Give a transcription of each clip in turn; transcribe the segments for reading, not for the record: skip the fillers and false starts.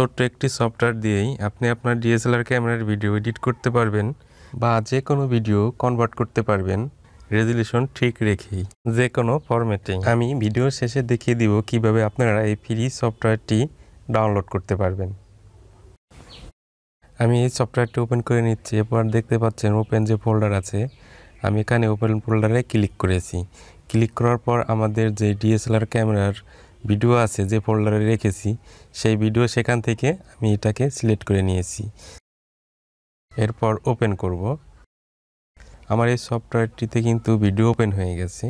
ছোট্ট একটি সফটওয়্যার দিয়েই আপনি আপনার ডিএসএলআর ক্যামেরার ভিডিও এডিট করতে পারবেন বা যে কোনো ভিডিও কনভার্ট করতে পারবেন রেজোলিউশন ঠিক রেখেই যে কোনো ফরম্যাটে। আমি ভিডিওর শেষে দেখিয়ে দিব কিভাবে আপনারা এই ফ্রি সফটওয়্যারটি ডাউনলোড করতে পারবেন। আমি এই সফটওয়্যারটি ওপেন করে নিচ্ছি। এরপর দেখতে পাচ্ছেন ওপেন যে ফোল্ডার আছে, আমি এখানে ওপেন ফোল্ডারে ক্লিক করেছি। ক্লিক করার পর আমাদের যে ডিএসএলআর ক্যামেরার ভিডিও আছে যে ফোল্ডারে রেখেছি সেই ভিডিও সেখান থেকে আমি এটাকে সিলেক্ট করে নিয়েছি। এরপর ওপেন করব। আমার এই সফটওয়্যারটিতে কিন্তু ভিডিও ওপেন হয়ে গেছে।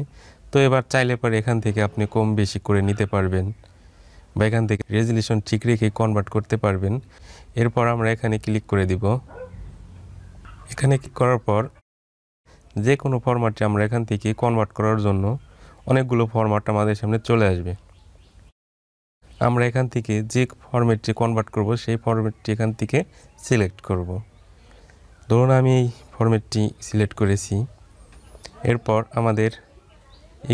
তো এবার চাইলে পরে এখান থেকে আপনি কম বেশি করে নিতে পারবেন বা এখান থেকে রেজোলিউশন ঠিক রেখে কনভার্ট করতে পারবেন। এরপর আমরা এখানে ক্লিক করে দিব। এখানে ক্লিক করার পর যে কোনো ফরম্যাটে আমরা এখান থেকে কনভার্ট করার জন্য অনেকগুলো ফরম্যাট আমাদের সামনে চলে আসবে। আমরা এখান থেকে যে ফরম্যাটটি কনভার্ট করব সেই ফরম্যাটটি এখান থেকে সিলেক্ট করব। ধরুন আমি এই ফরম্যাটটি সিলেক্ট করেছি। এরপর আমাদের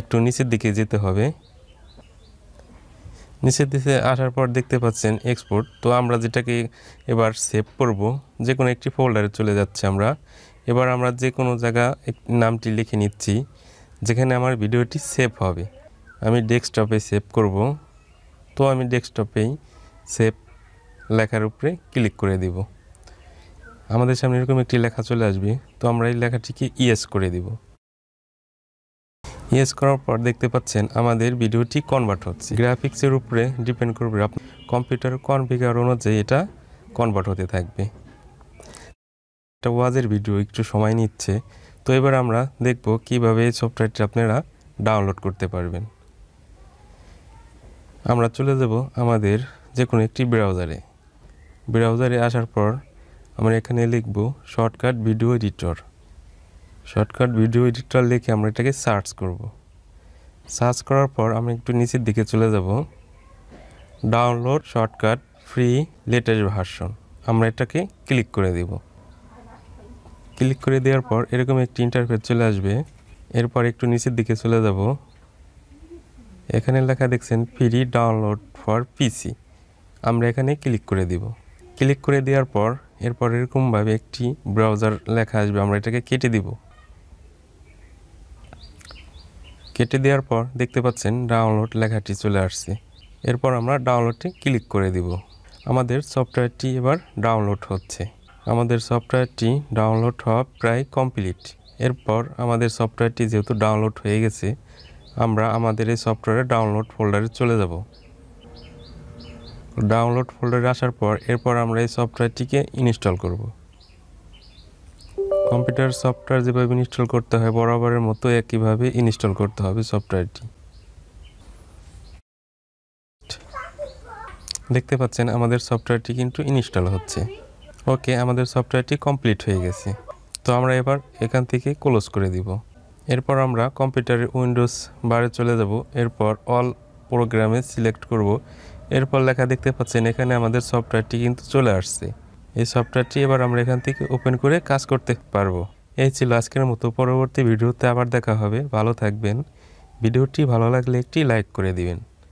একটু নিচের দিকে যেতে হবে। নিচের দিকে আসার পর দেখতে পাচ্ছেন এক্সপোর্ট। তো আমরা যেটাকে এবার সেভ করব, যে কোনো একটি ফোল্ডারে চলে যাচ্ছে আমরা। এবার আমরা যে কোনো জায়গা নামটি লিখে নিচ্ছি যেখানে আমার ভিডিওটি সেভ হবে। আমি ডেস্কটপে সেভ করব। তো আমি ডেস্কটপেই সেভ লেখার উপরে ক্লিক করে দিব। আমাদের সামনে এরকম একটি লেখা চলে আসবে। তো আমরা এই লেখাটিকে ইয়েস করে দিব। ইয়েস করার পর দেখতে পাচ্ছেন আমাদের ভিডিওটি কনভার্ট হচ্ছে। গ্রাফিক্সের উপরে ডিপেন্ড করবে, আপনার কম্পিউটার কনফিগার অনুযায়ী এটা কনভার্ট হতে থাকবে। এটা ওয়াজের ভিডিও একটু সময় নিচ্ছে। তো এবার আমরা দেখব কিভাবে এই সফটওয়্যারটি আপনারা ডাউনলোড করতে পারবেন। আমরা চলে যাব আমাদের যে কোনো একটি ব্রাউজারে আসার পর আমরা এখানে লিখব shortcut video editor. Shortcut video editor লিখে আমরা এটাকে সার্চ করব। সার্চ করার পর আমরা একটু নিচের দিকে চলে যাব। Download shortcut free latest version, আমরা এটাকে ক্লিক করে দেব। ক্লিক করে দেওয়ার পর এরকম একটি ইন্টারফেস চলে আসবে। এরপর একটু নিচের দিকে চলে যাব। এখানে লেখা দেখছেন ফ্রি ডাউনলোড ফর পিসি, আমরা এখানে ক্লিক করে দিব। ক্লিক করে দেওয়ার পর এরপর এরকমভাবে একটি ব্রাউজার লেখা আসবে, আমরা এটাকে কেটে দিব। কেটে দেওয়ার পর দেখতে পাচ্ছেন ডাউনলোড লেখাটি চলে আসছে। এরপর আমরা ডাউনলোডে ক্লিক করে দিব। আমাদের সফটওয়্যারটি এবার ডাউনলোড হচ্ছে। আমাদের সফটওয়্যারটি ডাউনলোড হওয়া প্রায় কমপ্লিট। এরপর আমাদের সফটওয়্যারটি যেহেতু ডাউনলোড হয়ে গেছে, আমরা আমাদের এই সফটওয়্যারের ডাউনলোড ফোল্ডারে চলে যাব। ডাউনলোড ফোল্ডারে আসার পর এরপর আমরা এই সফটওয়্যারটিকে ইনস্টল করব। কম্পিউটার সফটওয়্যার যেভাবে ইনস্টল করতে হয় বরাবরের মতো একইভাবে ইনস্টল করতে হবে সফটওয়্যারটি। দেখতে পাচ্ছেন আমাদের সফটওয়্যারটি কিন্তু ইনস্টল হচ্ছে। ওকে, আমাদের সফটওয়্যারটি কমপ্লিট হয়ে গেছে। তো আমরা এবার এখান থেকে ক্লোজ করে দিব। এরপর আমরা কম্পিউটারের উইন্ডোজ বারে চলে যাব। এরপর অল প্রোগ্রামে সিলেক্ট করব। এরপর লেখা দেখতে পাচ্ছেন এখানে আমাদের সফটওয়্যারটি কিন্তু চলে আসছে। এই সফটওয়্যারটি এবার আমরা এখান থেকে ওপেন করে কাজ করতে পারবো। এই ছিল আজকের মতো। পরবর্তী ভিডিওতে আবার দেখা হবে। ভালো থাকবেন। ভিডিওটি ভালো লাগলে একটি লাইক করে দিবেন।